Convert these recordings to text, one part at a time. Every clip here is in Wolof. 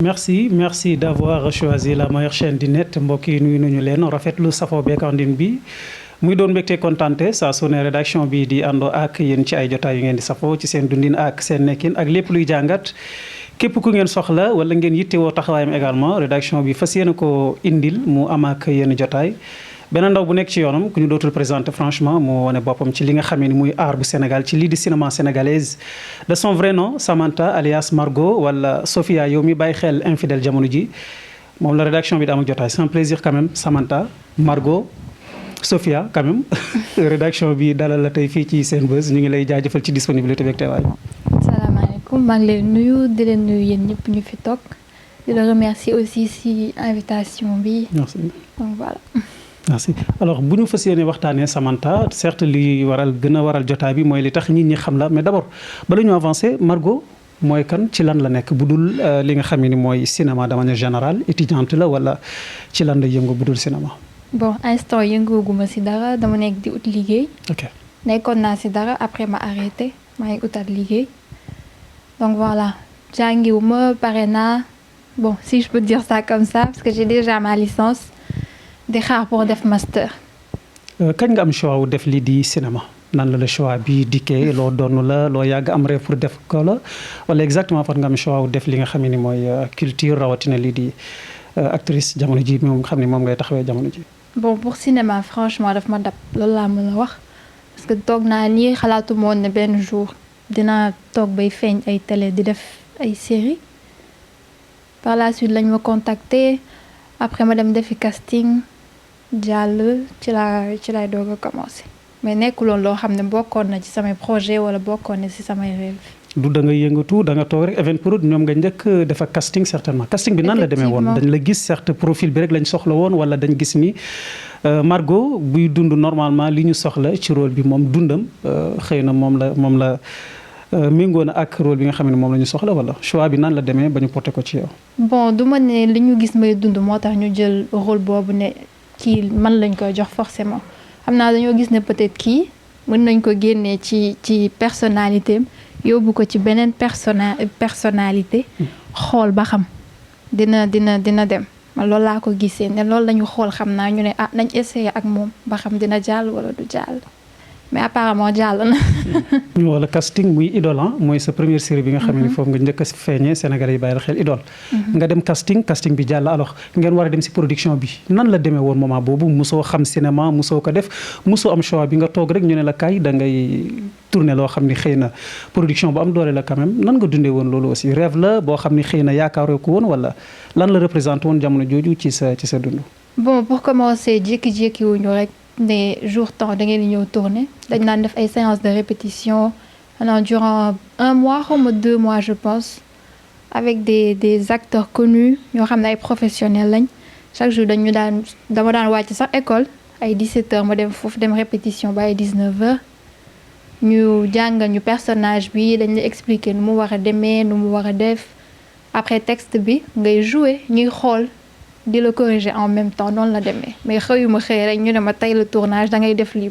merci d'avoir choisi la meilleure chaîne du net mbokk yi nuyu nañu leen rafetlu safoo beeg àndin bi muy doon mbégte kontante saa su ne rédaction bi di àndoo ak yéen ci ay jotaay yu ngeen di safoo ci seen dundin ak seen nekkin ak lépp luy jàngat képp ku ngeen soxla wala ngeen yittewoo taxawaayam également rédaction bi fas yéene ko indil mu am ak yéen jotaay. beneen ndaw bu nekk ci yoonam ku ñu dootul présenté franchement mu wane boppam ci li nga xamee ni muy art bu Sénégal ci lii di cinéma sénégalaise de son vrai nom Samantha alias Margot wala Sophia yow mi bàyyi xel infidèle jamono ji moom la rédaction bi da am ak jotaay c'est un plaisir quand même Samantha Margot Sophia quand même rédaction bi dalal la tey fii ci Senbuzz ñu ngi lay jaajëfal ci disponibilité beeg teewaay. salaamaaleykum maa ngi leen nuyu di leen nuyu yéen ñëpp ñu fi toog di la remercier aussi si invitation bi. merci donc voilà. merci alors bu ñu fas yéene waxtaanee Samantha certes li gën a waral jotaay bi mooy li tax nit ñi xam la mais d'abord bala ñu avancer Margot mooy kan ci lan la nekk bu dul li nga xam ni mooy cinéma de manière générale étudiante la wala ci lan la yëngu bu dul cinéma. bon instant yëngooguma si dara dama nekk di ut liggéey. ok nekkoon naa si dara après ma arrêté maa ngi utaat liggéey donc voilà jàngiwuma pare naa bon si je peux dire ça comme ça parce que j'ai déjà ma licence. di xaar pour def master. kañ nga am choix wu def lii di cinéma nan la choix bi dikkee loo doon la loo yàgg am rêve pour def ko la wala exactement fan nga am choix wu def li nga xam ni mooy culture rawatina lii di actrice jamono ji moom xam ni moom ngay taxawee jamono ji. bon pour cinéma franchement daf ma dab loolu laa mën a wax parce que toog naa nii xalaatu moon ne benn jour dinaa toog bay feeñ ay télé di def ay série par la suite lañ ma contacter après ma dem defi casting. jàll ci laay doog a commencé mais nekkuloon loo xam ne bokkoon na ci samay projet wala bokkoon na ci samay rêve. du da nga yëngatu da nga toog rek Evenprod ñoom nga njëkk defa casting certainement casting bi nan la demee woon dañ la gis certes profil bi rek lañ soxla woon wala dañ gis ni Margot buy dund normalement li ñu soxla ci rôle bi moom dundam xëy na moom la méngoo na ak rôle bi nga xam ne moom la ñu soxla wala choix bi nan la demee ba ñu porté ko ci yow. bon du ma ne li ñu gis may dund moo tax ñu jël rôle boobu ne. kii man lañ koy jox forcément xam naa dañoo gis ne peut-être kii mën nañ ko génnee ci personnalité am yóbbu ko ci beneen personnalité xool ba xam dina dem man loolu laa ko gisee ne loolu lañu xool xam naa ñu ne nañ essayer ak moom ba xam dina jàll wala du jàll mais apparemment jàll na. wala casting muy Idole mooy sa première série bi nga xam ne foofu nga njëkk a feeñee Sénégalais yi bàyyi la xel Idole. nga dem casting bi jàll alors ngeen war a dem si production bi nan la demee woon moment boobu mosoo xam cinéma mosoo ko def mosoo am choix bi nga toog rek ñu ne la kaay da ngay tourner loo xam ni xëy na production bu am doole la quand même nan nga dundee woon loolu aussi rêve la boo xam ni xëy na yaakaaroo ko woon wala lan la représenté woon jamono jooju ci sa dund. bon pour commencer jékki-jékki wuñu rek. ne jour temps da ngeen di ñëw tourner dañ naan def ay séances de répétition durant 1 mois xaw ma 2 mois je pense avec des acteurs connus ñoo xam ne ay professionnels lañ chaque jour dama daan wàcc sax école ay 17h ma dem foofu dem répétition ba ay 19h ñu jàngal ñu personnage bi dañ la expliquer nu mu war a demee nu mu war a def après texte bi ngay jouer ñuy xool. di la corriger en même temps noonu la demee mais xëyuma xëy rek ñu ne ma tey le tournage da ngay def lii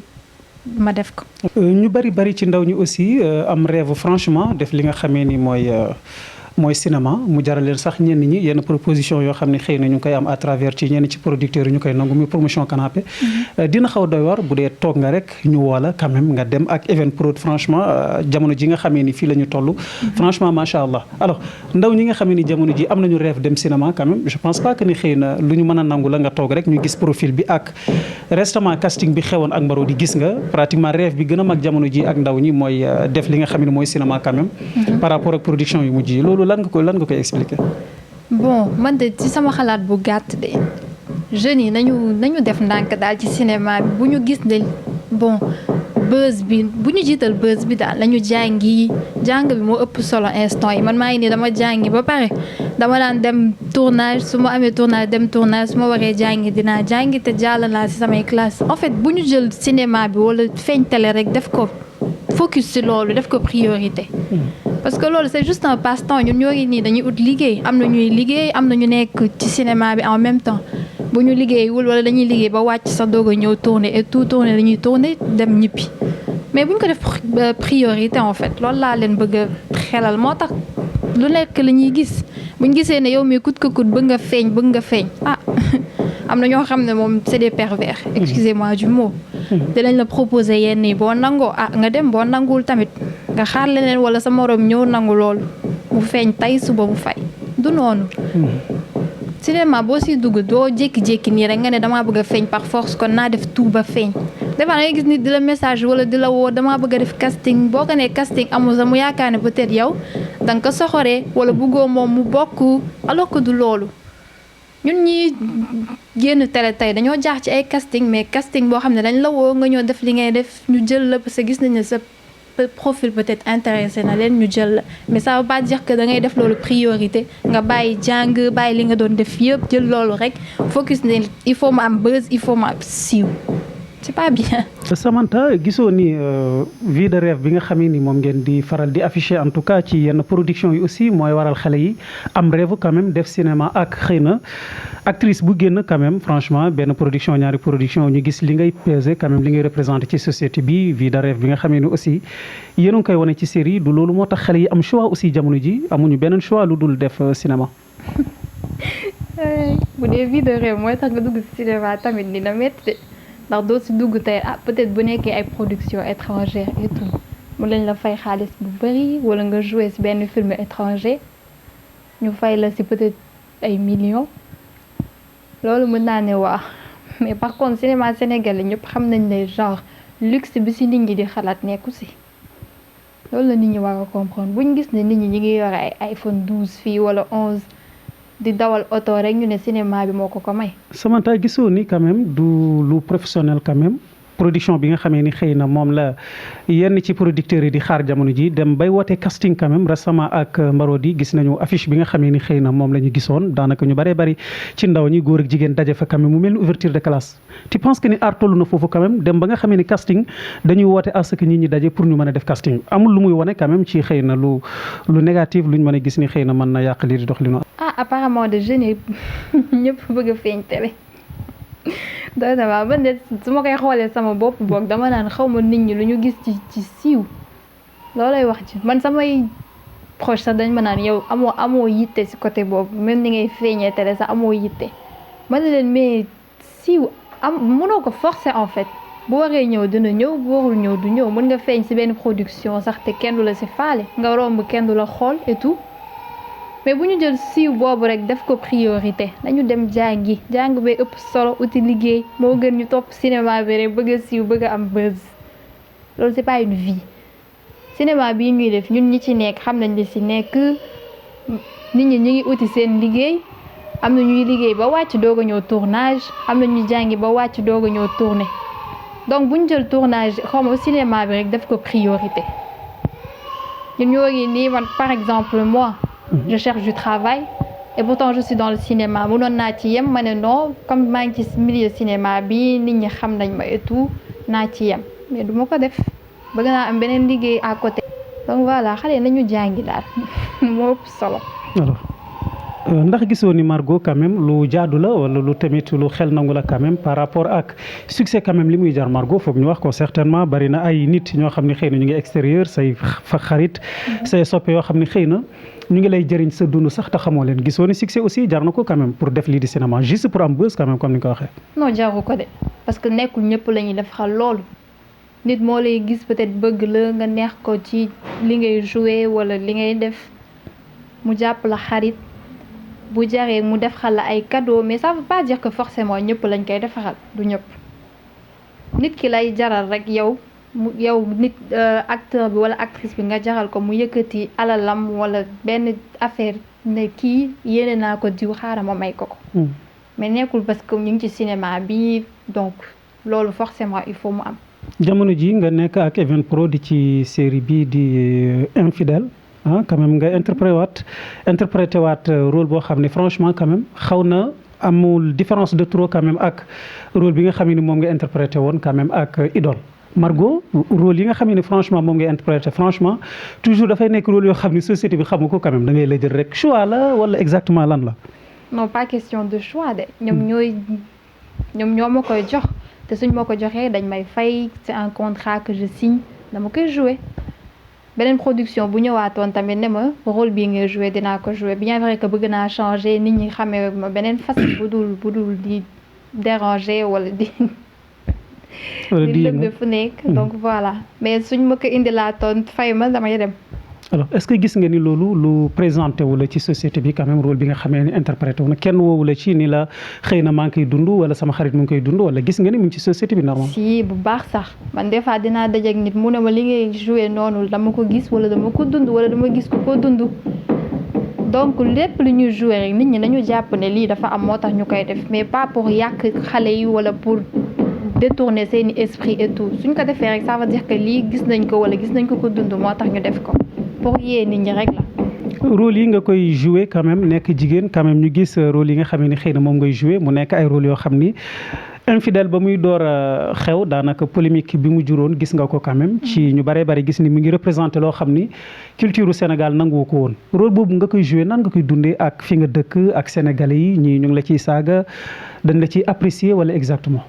ma def ko. ñu bari ci ndaw ñi aussi am rêve franchement def li nga xamee ni mooy cinéma mu jaral leen sax ñenn ñi yenn proposition yoo xam ne xëy na ñu ngi koy am à travers ci ñenn ci producteurs yi ñu koy nangu muy promotion canapé dina xaw doy war bu dee toog nga rek ñu woola quand même nga dem ak Evenprod franchement jamono ji nga xamee ni fii la ñu toll franchement macha allah alors ndaw ñi nga xamee ni jamono ji am nañu rêve dem cinéma quand même je pense pas que ni xëy na lu ñu mën a nangu la nga toog rek ñu gis profil bi ak récemment casting bi xewoon ak Marodi gis nga pratiquement rêve bi gën a mag jamono ji ak ndaw ñi mooy def li nga xam ne mooy cinéma quand même par rapport ak production yu mujj yi loolu lan nga koy expliquer. bon man de ci sama xalaat bu gàtt de jeunes yi nañu def ndànk daal ci cinéma bi bu ñu gis ne bon buzz bi bu ñu jiital buzz bi daal nañu jàng bi moo ëpp solo instant yi man maa ngi nii dama jàngi ba pare dama daan dem tournage su ma amee tournage dem tournage su ma waree jàngi dinaa jàngi te jàll naa ci samay classe en fait bu ñu jël cinéma bi wala feeñ télé rek def ko focus ci loolu def ko priorité. parce que loolu c'est juste un passe-temps ñun ñoo ngi nii dañuy ut liggéey am na ñuy liggéey am na ñu nekk ci cinéma bi en même temps bu ñu liggéeyul wala dañuy liggéey ba wàcc sa doog a ñëw tourner et tout tourner dañuy tourner dem ñibbi mais bu ñu ko def priorité en fait loolu laa leen bëgg a xelal moo tax lu nekk la ñuy gis buñ gisee ne yow mii kut ko kut bëgg nga feeñ ah am na ñoo xam ne moom c'est des pervers. excusez-moi du mot. dinañ la proposer yenn yi boo nangoo nga dem boo nanguwul tamit nga xaar leneen wala sa morom ñëw nangu loolu mu feeñ tey suba mu fay du noonu. cinéma boo siy dugg doo jékki-jékki nii rek nga ne damaa bëgg a feeñ par force kon naa def tout ba feeñ. des fois da ngay gis nit di la message wala di la woo damaa bëgg a def casting boo ko nee casting amul sax mu yaakaar ne peut-être yow da nga ko soxoree wala bëggoo moom mu bokk alors que du loolu. ñun ñi génn télé tey dañoo jaax ci ay casting mais casting boo xam ne dañ la woo nga ñëw def li ngay def ñu jël la parce que gis nañ ne sa profil peut-être intéressé na leen ñu jël la mais ça veut pas dire que da ngay def loolu priorité nga bàyyi jàng bàyyi li nga doon def yëpp jël loolu rek focus ne il faut ma am buzz il faut ma am siiw c'est pas bien. Samantha gisoo ni vie de rêve bi nga xamee ni moom ngeen di faral di afficher en tout cas ci yenn production yi aussi mooy waral xale yi am rêve quand même def cinéma ak xëy na actrice bu génn quand même franchement benn production ñaari production ñu gis li ngay peser quand même li ngay représenter ci société bi vie de rêve bi nga xamee ni aussi yéen a ngi koy wane ci série du loolu moo tax xale yi am choix aussi jamono ji amuñu beneen choix lu dul def cinéma. bu dee vie de rêve mooy tax nga dugg ci cinéma tamit dina métti ndax doo si dugg tey peut-être bu nekkee ay production étrangère et tout mu lañ la fay xaalis bu bari wala nga jouer si benn film étranger ñu fay la si peut-être ay millions loolu mën naa ne waa mais par contre cinéma sénégalais ñëpp xam nañ ne genre luxe bi si nit ñi di xalaat nekku si loolu la nit ñi war a comprendre buñ gis ne nit ñi ñi ngi yore ay iPhone 12 fii wala 11 di dawal oto rek ñu ne cinéma bi moo ko may. Samantha gisoo ni quand même du lu professionnel quand même production bi nga xamee ni xëy na moom la yenn ci producteurs yi di xaar jamono ji dem bay woote casting quand même récemment ak Marodi gis nañu affiche bi nga xamee ni xëy na moom la ñu gisoon daanaka ñu bëree bëri ci ndaw ñi góor ak jigéen daje fa quand même mu mel ni ouverture de classe. tu penses que ni art toll na foofu quand même dem ba nga xamee ni casting dañuy woote à ce que nit ñi daje pour ñu mën a def casting amul lu muy wane quand même ci xëy na lu négatif luñ mën a gis ni xëy na mën na yàq lii di dox li apparemment de jeunes yi ñëpp bëgg a feeñ télé doy na waaw man de su ma koy xoolee sama bopp boog dama naan xaw ma nit ñi lu ñu gis ci siiw loolay wax ci man samay proche sax dañ ma naan yow amoo yitte si côté boobu même ni ngay feeñee télé sax amoo yitte man leen mais siiw mënoo ko forcer en fait bu waree ñëw dina ñëw bu warul ñëw du ñëw mën nga feeñ si benn production sax te kenn du la si faale nga romb kenn du la xool et tout mais bu ñu jël siiw boobu rek def ko priorité nañu dem jàng bee ëpp solo uti liggéey moo gën ñu topp cinéma bi rek bëgg a siiw bëgg a am buzz loolu c'est pas une vie cinéma bii ñuy def ñun ñi ci nekk xam nañ li ci nekk nit ñi ñu ngi uti seen liggéey am na ñuy liggéey ba wàcc doog a ñëw tournage am na ñuy jàngi ba wàcc doog a ñëw tourner donc bu ñu jël tournage xaw ma cinéma bi rek def ko priorité ñun ñoo ngi nii man par exemple moi je cherche du travail et pourtant je suis dans le cinéma mënoon naa ci yem ma ne non comme maa ngi ci milieu cinéma bi nit ñi xam nañ ma et tout naa ci yem mais du ma ko def bëgg naa am beneen liggéey à côté donc voilà xale nañu jàngi daal moo ëpp solo. alors ndax gisoo ni Margot quand même lu jaadu la wala lu tamit lu xel nangu la quand même par rapport ak succès quand même li muy jar Margot foog ñu wax ko certainement bari na ay nit ñoo xam ne xëy na ñu ngi extérieur say fa xarit say soppe yoo xam ne xëy na ñu ngi lay jëriñ sa dund sax te xamoo leen gisoo ni succès aussi jar na ko quand même pour def lii di cinéma juste pour am buzz quand même comme ni nga ko waxee. non jaru ko de parce que nekkul ñëpp la ñuy def xal loolu nit moo lay gis peut-être bëgg la nga neex ko ci li ngay jouer wala li ngay def mu jàpp la xarit bu jaree mu def xal la ay cadeau mais ça veut pas dire que forcément ñëpp lañ koy defaral du ñëpp nit ki lay jaral rek yow nit acteur bi wala actrice bi nga jaral ko mu yëkkati alalam wala benn affaire ne kii yéene naa ko diw xaaral ma may ko mais nekkul parce que ñu ngi ci cinéma bi donc loolu forcément il faut mu am. jamono ji nga nekk ak Evenprod di ci série bii di Infidèles quand même nga interprété waat rôle boo xam ne franchement quand même xaw na amul différence de trop quand même ak rôle bi nga xam ne moom nga interprété woon quand même ak Idole. Margot rôle yi nga xam ne franchement moom ngay interprété franchement toujours dafay nekk rôle yoo xam ne société bi xamu ko quand même da ngay la jël rek choix la wala exactement lan la. non pas question de choix de ñoom ñoo ma koy jox te suñ ma ko joxee dañ may fay c'est un contrat que je signe dama koy jouer beneen production bu ñëwaatoon tamit ne ma rôle bii ngay joué dinaa ko joué bien vrai que bëgg naa changer nit ñi xamee ma beneen facette bu dul di déranger wala di di lëb fu nekk donc voilà mais suñ ma ko indilaatoon fay ma damay dem. alors est-ce que gis nga ni loolu lu présenté wu la ci société bi quand même rôle bi nga xamee ni interprété wu na kenn woowu la ci ni la xëy na maa ngi koy dund wala sama xarit mu ngi koy dund wala gis nga ni mu ngi ci société bi normal. si bu baax sax man des fois dinaa dajeek nit mu ne ma li ngay joué noonu dama ko gis wala dama ko dund wala dama gis ku ko dund donc lépp lu ñuy joué rek nit ñi nañu jàpp ne lii dafa am moo tax ñu koy def mais pas pour yàq xale yi wala pour détourner seeni esprit et tout suñ ko defee rek ça veut dire que lii gis nañ ko wala gis nañ ko dund moo tax ñu def ko. pour yee nit ñi rek la. rôle yi nga koy joué quand même nekk jigéen quand même ñu gis rôle yi nga xam ne xëy na moom ngay joué mu nekk ay rôle yoo xam ni infidèle ba muy door a xew daanaka polémique bi mu juróon gis nga ko quand même ci ñu baree bari gis ni mu ngi représenté loo xam ni culture Sénégal nangu ko woon rôle boobu nga koy joué nan nga koy dundee ak fi nga dëkk ak sénégalais yi ñii ñu ngi la ciy saaga dañ la ciy apprécier wala exactement.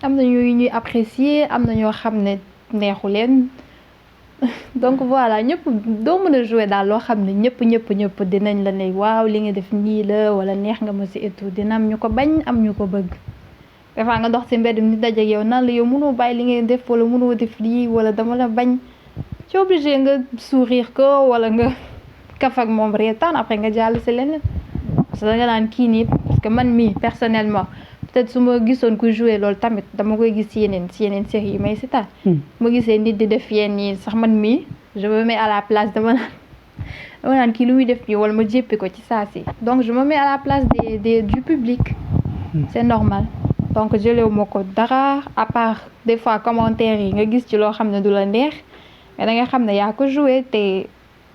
am na ñuy apprécier am na ñoo xam ne neexu leen. donc voilà ñëpp doo mën a jouer daal loo xam ne ñëpp dinañ la ne waaw li nga def nii la wala neex nga ma si et tout dina am ñu ko bañ am ñu ko bëgg des fois nga dox si mbedd mi daje ak yow nan la yow mënoo bàyyi li ngay def wala mënoo def lii wala dama la bañ ci obligé nga sourire ko wala nga kaf ak moom reetaan après nga jàll si leneen parce que da nga naan kii nii parce que man mii personnellement peut-être su ma gisoon ku jouer loolu tamit dama koy gis ci yeneen série yi may seetaan ma gisee nit di def yenn yi sax man mii je me mets à la place dama naan kii lu muy def nii wala ma jéppi ko ci saa si donc je me mets à la place du public c'est normal donc jëlewu ma ko dara à part des fois commentaires yi nga gis ci loo xam ne du la neex mais da nga xam ne yaa ko joué te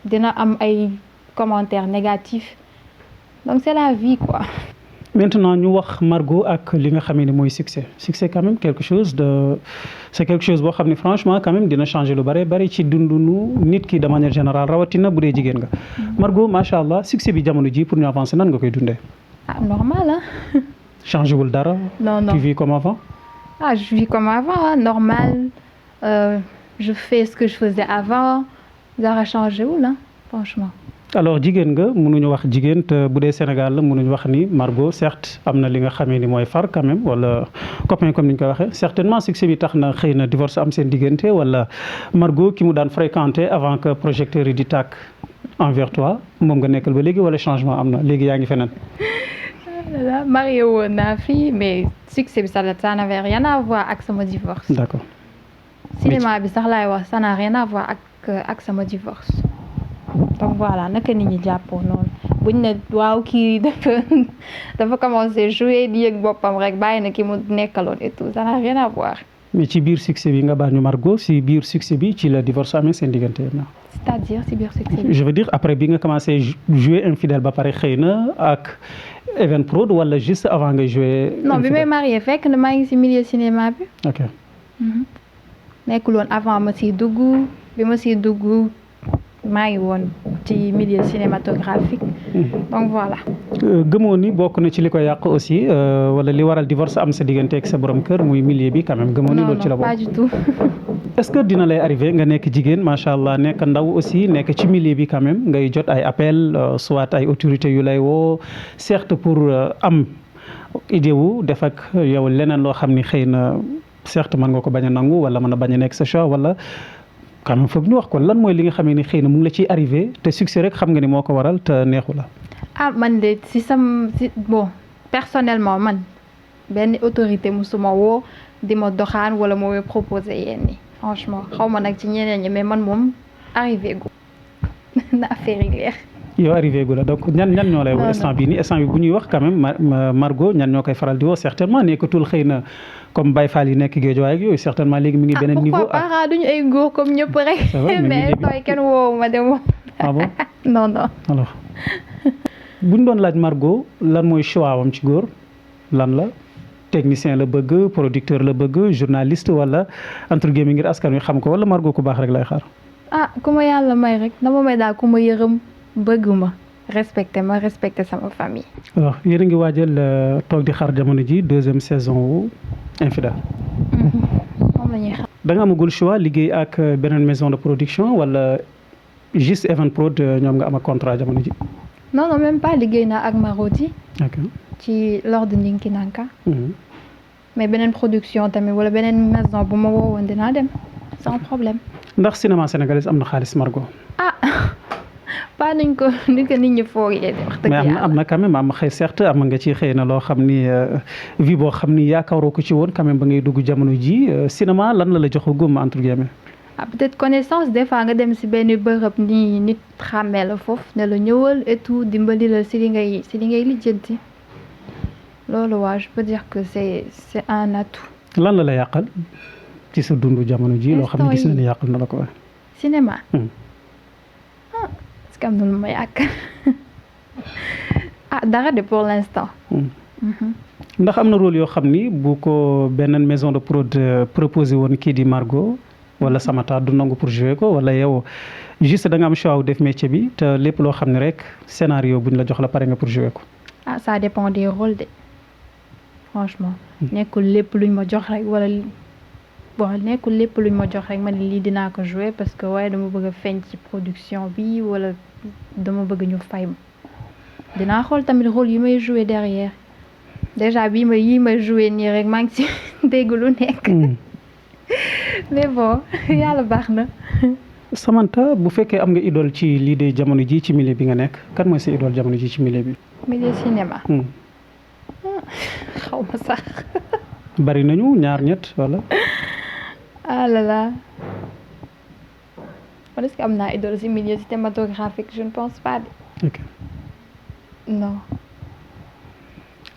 dina am ay commentaires négatifs donc c'est la vie quoi. Maintenant ñu wax Margot ak li nga xam ne mooy succès quand même c'est quelque chose boo xam ne franchement quand même dina changer lu bari ci dundunu nit ki de manière générale rawatina bu dee jigéen nga. Margot macha allah succès bi jamono ji pour ñu avancer nan nga koy dundee. Normal ah. changé wul dara. non tu vis comme avant. Je vis comme avant normal je fais ce que je faisais avant dara changé wul franchement. alors jigéen nga mënuñu wax jigéen te bu dee Sénégal la mënuñu wax ni Margot certes am na li nga xamee ni mooy far quand même wala copain comme ni ñu ko waxee certainement succès bi tax na xëy na divorce am seen diggante wala Margot ki mu daan fréquenter avant que projecteur yi di tàkk envers toi moom nga nekkal ba léegi wala changement am na léegi yaa ngi feneen. marié woon naa fi mais succès bi ça n'avait rien à voir ak sama divorce. d'accord. cinéma bi sax laay wax ça n'a rien à voir ak sama divorce. donc voilà naka nit ñi jàppoo noonu buñ ne waaw kii dafa commencé jouer di yëg boppam rek bàyyi na ki mu nekkaloon et tout ça n'a rien à voir. mais ci biir succès bi nga baal ñu Margot si biir succès bi ci la divorce amee seen diggante na. c'est-à-dire si biir succès bi. je veux dire après bi nga commencé jouer infidèle ba pare xëy na ak Evenprod wala juste avant nga jouer. non bi may marié fekk na maa ngi si milieu cinéma bi. ok. nekkul woon avant ma siy dugg bi ma siy dugg. maa ngi woon ci milieu cinématographique. donc voilà. gëmoo ni bokk na ci li ko yàq aussi wala li waral divorce am sa diggante ak sa borom kër muy milieu bi quand même gëmoo ni loolu ci la bokk. non pas du tout. est-ce que dina lay arrivé nga nekk jigéen macha allah nekk ndaw aussi nekk ci milieu bi quand même ngay jot ay appel soit ay autorités yu lay woo certes pour am idée wu def ak yow leneen loo xam ni xëy na certes mën nga ko bañ a nangu wala mën a bañ a nekk sa choix wala. quand même foog ñu wax ko lan mooy li nga xamee ni xëy na mu ngi la ciy arrivé te succès rek xam nga ni moo ko waral te neexu la. man de bon personnellement man benn autorité musuma woo di ma doxaan wala moo proposé yenn yi franchement xaw ma nag ci ñeneen ñi mais man moom arrivé gu na affaire yi leer. yow arrivé gu la donc ñan ñoo lay woo instant bi bu ñuy wax quand même Margot ñan ñoo koy faral di woo certainement nekkatul xëy na comme Baye Fall yi nekk Guédiawaye ak yooyu certainement léegi mi ngi beneen niveau. pourquoi pas duñu ay góor comme ñëpp rek. mais tooy kenn woowu ma dem. ah bon non. alors bu ñu doon laaj Margot lan mooy choix am ci góor lan la technicien la bëgg producteur la bëgg journaliste wala entre guillemets ngir askan wi xam ko wala Margot ku baax rek lay xaar. ku ma yàlla may rek dama may daal ku ma yërëm bëgg ma respecté sama famille. alors yéen a ngi waajal toog di xaar jamono ji 2e saison wu Infidèle. moom la ñuy xaar. da nga amagul choix liggéey ak beneen maison de production wala juste Evenprod ñoom nga am ak contrat jamono ji. non non même pas liggéey naa ak Marodi. ok ci Lord Ndinki Nanka. mais beneen production tamit wala beneen maison bu ma woowoon dinaa dem sans problème. ndax cinéma sénégalais am na xaalis Margot. pas nuñ ko nit ñi foogee wax dëgg yàlla mais am na quand même am xëy certes am nga ci xëy na loo xam ni vie boo xam ni yaakaaroo ko ci woon quand même ba ngay dugg jamono ji cinéma lan la jox gum entre guillemets. peut-être connaissance des fois nga dem si benn bërëb nii nit xàmmee la foofu ne la ñëwal et tout dimbali la si li ngay lijjanti loolu waa je peux dire que c'est un atout. lan la yàqal ci sa dundu jamono ji loo xam ne gis na ni yàqal na la ko wax. cinéma. est-ce que am na lu ma yàq dara de pour l'instant. ndax am na rôle yoo xam ni bu ko benn maison de prod proposé woon kii di Margot wala Samata du nangu pour jouer ko wala yow juste da nga am choix def métier bi te lépp loo xam ne rek scénario buñ la jox la pare nga pour jouer ko. ça dépend des rôles de franchement. nekkul lépp luñ ma jox rek wala nekkul lépp luñ ma jox rek ma ne lii dinaa ko jouer parce que waaye dama bëgg a feeñ ci production bi wala dama bëgg ñu fay ma dinaa xool tamit rôle yi may jouer derrière déjà yi may jouer nii rek maa ngi ci dégg lu nekk. mais bon yàlla baax na. Samantha bu fekkee am nga idole ci lii de jamono ji ci milieu bi nga nekk kan mooy sa idole jamono ji ci milieu bi. milieu cinéma. xaw ma sax. bari nañu ñaar ñett wala. ah là là est-ce que am naa idole ci milieu cinématographique je ne pense pas. ok non.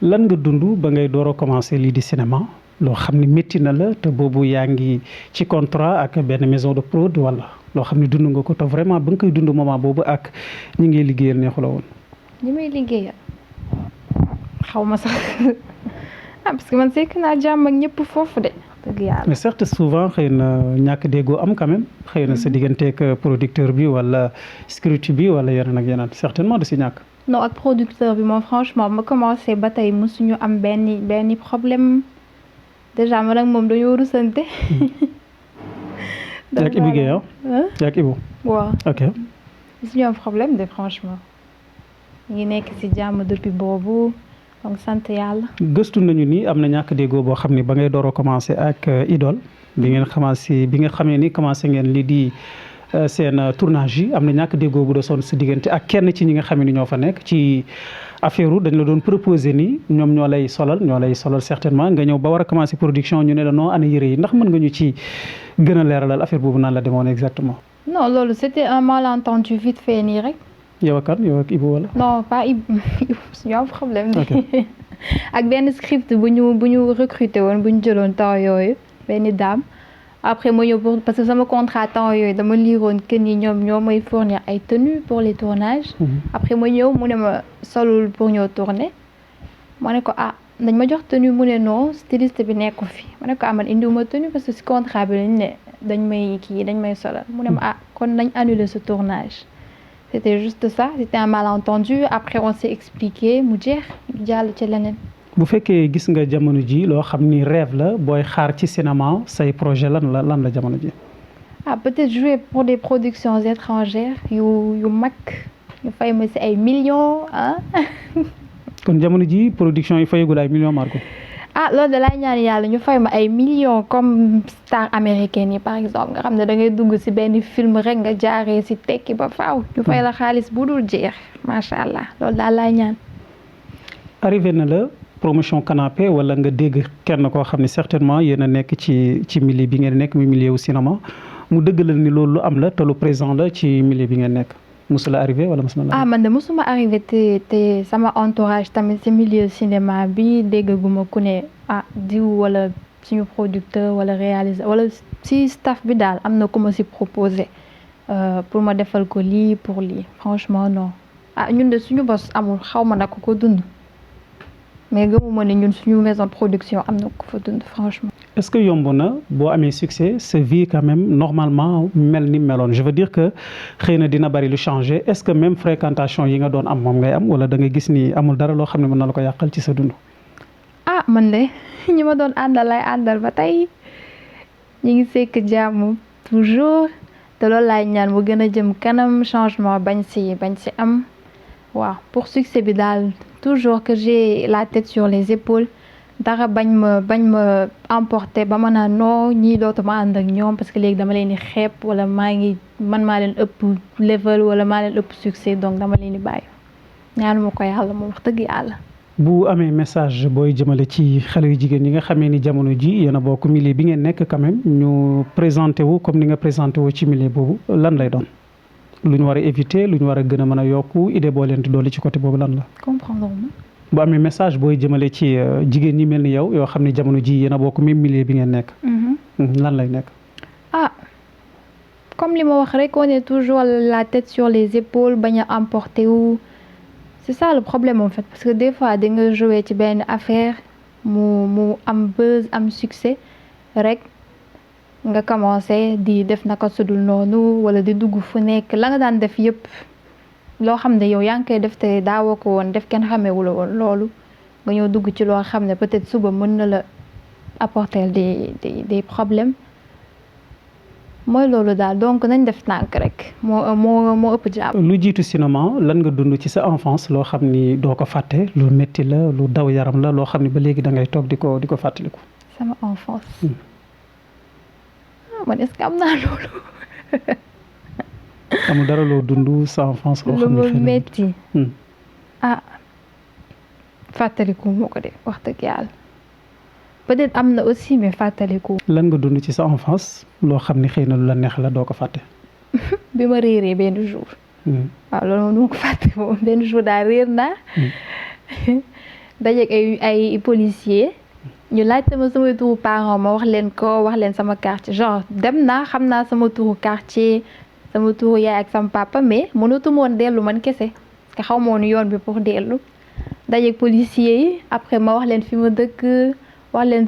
lan nga dund ba ngay door a commencer lii di cinéma loo xam ne métti na la te boobu yaa ngi ci contrat ak benn maison de prod wala loo xam ne dund nga ko te vraiment ba nga koy dund moment boobu ak ñi ngay liggéeyal neexu la woon. ñi may liggéeyal xaw ma sax parce que man sekk naa jàmm ak ñëpp foofu de. dëgg yàlla mais certes souvent xëy na ñàkk déggoo am quand même xëy na sa digganteeg producteur bi wala script bi wala yeneen ak yeneen certainement da si ñàkk. non ak producteur bi moom franchement ma commencé ba tey mosuñu am benn problème déjà man ak moom dañoo rusante. yak Ibu Guèye yak Ibu. waaw ok. mosuñu am problème de franchement. ñu ngi nekk ci jàmm depuis boobu donc sant yàlla. gëstu nañu ni am na ñàkk déggoo boo xam ne ba ngay door a commencé ak idole bi nga xamee ni commencé ngeen lii di. seen tournage yi am na ñàkk déggoo bu doon sa diggante ak kenn ci ñi nga xam ne ñoo fa nekk ci affaire dañ la doon proposer ni ñoom ñoo lay solal certainement nga ñëw ba war a commencer production ñu ne la noo ana yëre yi ndax mën nga ñu ci gën a leeralal affaire boobu naan la demoon exactement. non loolu c'était un malentendu vite fait nii rek. yow ak kan yow ak Ibu wala. non pas Ibu suñu am problème. ak benn script bu ñu recruter woon bu ñu jëloon temps yooyu benn dame. après ma ñëw parce que sama contrat temps yooyu dama liiroon que ni ñoom ñoo may fournir ay tenues pour les tournages. après ma ñëw mu ne ma solul pour ñëw tourner. ma ne ko dañ ma jox tenue mu ne non styliste bi nekku fi ma ne ko man indiwuma tenue parce que si contrat bi lañ ne dañ may solal mu ne ma kon nañ annuler ce tournage. c'était juste ça c'était un malentendu après on s'est expliqué mu jeex jàll ci leneen. bu fekkee gis nga jamono ji loo xam ni rêve la booy xaar ci cinéma say projet lan la jamono ji. peut-être jouer pour des productions étrangères yu mag ñu fay ma ci ay millions kon jamono ji production yi fayagul ay millions Margot. loolu da lay ñaan yàlla ñu fay ma ay millions comme star américaine yi par exemple nga xam ne da ngay dugg ci benn film rek nga jaaree ci tekki ba faaw. ñu fay la xaalis bu dul jeex macha allah loolu daal lay ñaan. arrivé na la. promotion canapé wala nga dégg kenn koo xam ne certainement yéen a nekk ci milieu bi ngeen nekk muy milieu wu cinéma mu dëggalal ni loolu lu am la te lu présent la ci milieu bi ngeen nekk mosula arrivé wala mosula la. man de mosuma arrivé te sama entourage tamit ci milieu cinéma bi déggaguma ku ne diw wala suñu producteur wala réalisateur wala ci staff bi daal am na ku ma ci proposé pour ma defal ko lii pour lii franchement non ñun de suñu bos amul xaw ma nag ko dund. mais gëmuma ne ñun suñu maison de production am na ko fa dund franchement. est-ce que yomb na boo amee succès sa vie quand même normalement mel ni meloon je veux dire que xëy na dina bari lu changer est-ce que même fréquentation yi nga doon am moom ngay am wala da nga gis ni amul dara loo xam ne mën na la ko yàqal ci sa dund. man de ñi ma doon àndal lay àndal ba tey ñu ngi sekk jàmm toujours te loolu laay ñaan mu gën a jëm kanam changement bañ si am waaw pour succès bi daal toujours que j'ai la tête sur les épaules dara bañ ma emporter ba ma naan non ñii dootuma ànd ak ñoom parce que léegi dama leen di xeeb wala man maa leen ëpp level wala maa leen ëpp succès donc dama leen di bàyyi ñaanuma ko yàlla moom wax dëgg yàlla. bu amee message booy jëmale ci xale yu jigéen ñi nga xamee ni jamono ji yéen a bokk milieu bi ngeen nekk quand même ñu présenté wu comme ni nga présenté wu ci milieu boobu lan lay doon lu ñu war a éviter lu ñu war a gën a mën a yokku idée boo leen di dolli ci côté boobu lan la. comprendre ma. bu amee message booy jëmale ci jigéen ñi mel ni yow yoo xam ne jamono ji yéen a bokk même milieu bi ngeen nekk. lan lay nekk. comme li ma wax rek on est toujours la tête sur les épaules bañ a emporter wu. C'est ça le problème en fait parce que des fois da nga jouer ci benn affaire mu am buzz am succès rek nga commencé di def naka sudul noonu wala di dugg fu nekk la nga daan def yëpp loo xam ne yow yaa ngi koy def te daawoo ko woon def kenn xamewu la woon loolu nga ñëw dugg ci loo xam ne peut-être suba mën na la apporter des problèmes mooy loolu daal donc nañ def nànk rek moo ëpp jàmm. lu jiitu cinéma lan nga dund ci sa enfance loo xam ni doo ko fàtte lu métti la lu daw yaram la loo xam ni ba léegi da ngay toog di ko fàttaliku. sama enfance. man est-ce que am naa loolu. amul dara loo dund sa enfance. loo xam ne lu métti. fàttaliku moo ko de wax dëgg yàlla. peut-être am na aussi mais fàttaliku. lan nga dund ci sa enfance loo xam ni xëy na lu la neex la doo ko fàtte. bi ma réeree benn jour. waaw loolu moom du ma ko fàtte moom benn jour daal réer naa. dajeeg ay policiers. ñu laajte ma sama turu parent ma wax leen sama quartier genre dem naa xam naa sama turu quartier sama turu yaay ak sama papa mais mënatu ma woon dellu man kese parce que xaw ma woon yoon bi pour dellu dajeeg policiers yi après ma wax leen fi ma dëkk. wax leen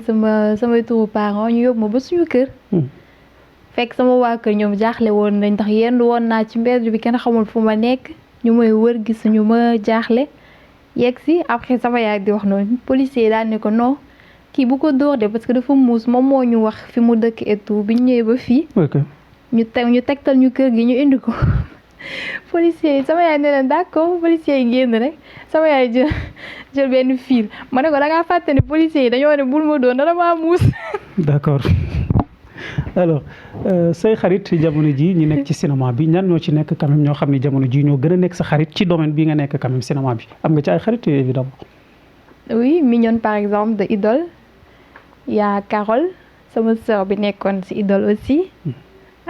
samay turu parents ñu yóbbu ma ba suñu kër. fekk sama waa kër ñoom jaaxle woon nañ ndax yenn woon naa ci mbedd bi kenn xamul fu ma nekk ñu may wër gisuñu ma jaaxle yegg si après sama yaay di wax noonu policier daal ne ko non kii bu ko dóor de parce que dafa muus moom moo ñu wax fi mu dëkk et tout bi ñu ñëwee ba fii. ñu tegtal ñu kër gi ñu indi ko. policier yi sama yaay ne leen d'accord policier yi génn rek sama yaay jël benn fil ma ne ko da ngaa fàtte ne policier yi dañoo ne bul ma doon dara maa muus. d'accord alors say xarit jamono ji ñi nekk ci cinéma bi ñan ñoo ci nekk quand même ñoo xam ne jamono ji ñoo gën a nekk sa xarit ci domaine bi nga nekk quand même cinéma bi am nga ci ay xarit évidemment. oui Mignone par exemple de Idole y a Carole sama sœur bi nekkoon ci Idole aussi.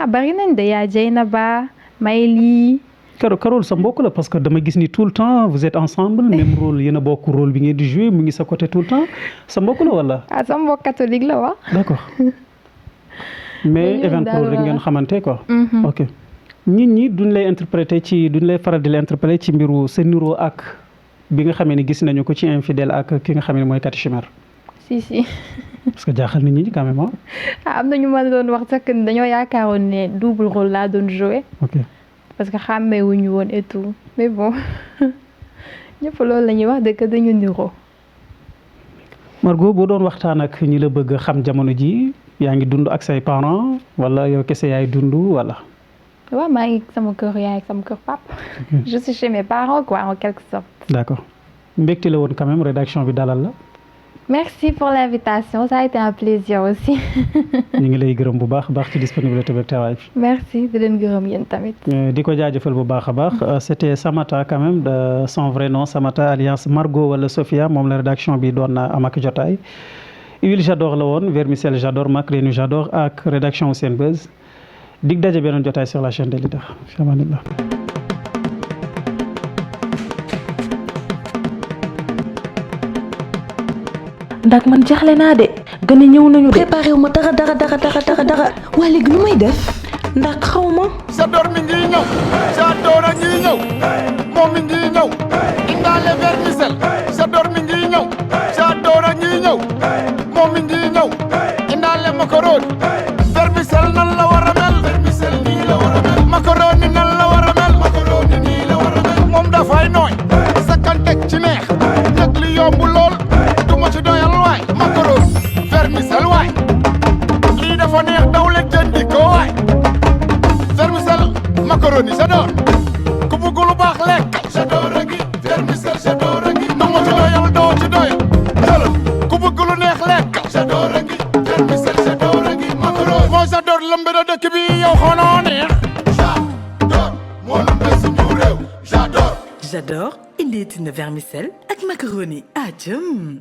bari nañ de yaa Dieynaba Mayli. Carole sa mbokk la parce que dama gis ni tout le temps vous êtes ensemble même rôle yéen a bokk rôle bi ngeen di jouer mu ngi sa côté tout le temps sa mbokk la wala. sa mbokk catholique la wax. d'accord mais éventuellement rek ngeen xamante quoi. ok nit ñi duñ lay faral di la interpréter ci mbiru sa niroo ak bi nga xamee ni gis nañu ko ci infidèle ak ki nga xam ne mooy Kati Chimère. si. parce que jaaxal nit ñi quand même am na ñu ma doon wax sax que dañoo yaakaaroon ne double rôle laa doon jouer. ok parce que xàmmee wuñu woon et tout mais bon ñëpp loolu la ñuy wax dëgg dañu niroo. Margot boo doon waxtaan ak ñi la bëgg xam jamono ji yaa ngi dund ak say parents wala yow kese yaay dund wala. waaw maa ngi sama kër yaay ak sama kër papa. je suis chez mes parents quoi en quelque sorte. d'accord mbégte la woon quand même rédaction bi dalal la. merci pour l'invitation ça a été un plaisir aussi. ñu ngi lay gërëm bu baax ci disponibilité bi teewaay bi. merci di leen gërëm yéen tamit. di ko jaajëfal bu baax a baax c'était Samata quand même de son vrai nom Samata alliance Margot wala Sophia moom la rédaction bi doon am ak jotaay. huile j'adore la woon vermicelle j'adore macrénu j'adore ak rédaction Senbuzz dig daje beneen jotaay sur la chaîne des leaders. fi amanillah. ndax man jaxle naa de gën a ñëw nañu de. préparé wu ma dara waa léegi nu may def ndax xaw ma. J'adore mi ngi ñëw J'adore a ngi ñëw moom mi ngi ñëw indaale vermicelle J'adore mi ngi ñëw J'adore a ngi ñëw moom mi ngi ñëw indaale macaroni vermicelle nan la war a mel vermicelle nii la war a mel macaroni nan la war a mel macaroni nii la war a mel moom dafay nooy sakkantek ci neex njëg li yomb lool duma ci doyal waay macaroni vermicelle waay lii dafa neex daw leen jëndi ko waay macaroni j'adore ku bëgg lu baax lekkal j'adore a ngi vermicelle j'adore a ngi doo ci doyal doo ci doyal jëlal ku bëgg lu neex lekkal j'adore a ngi vermicelle j'adore a ngi macaroni moo j'adore lëmbe na dëkk bi yow xonoo neex j'adore moo lëmbe suñu réew j'adore J'adore indeeti na vermicelle ak macaroni ah jëm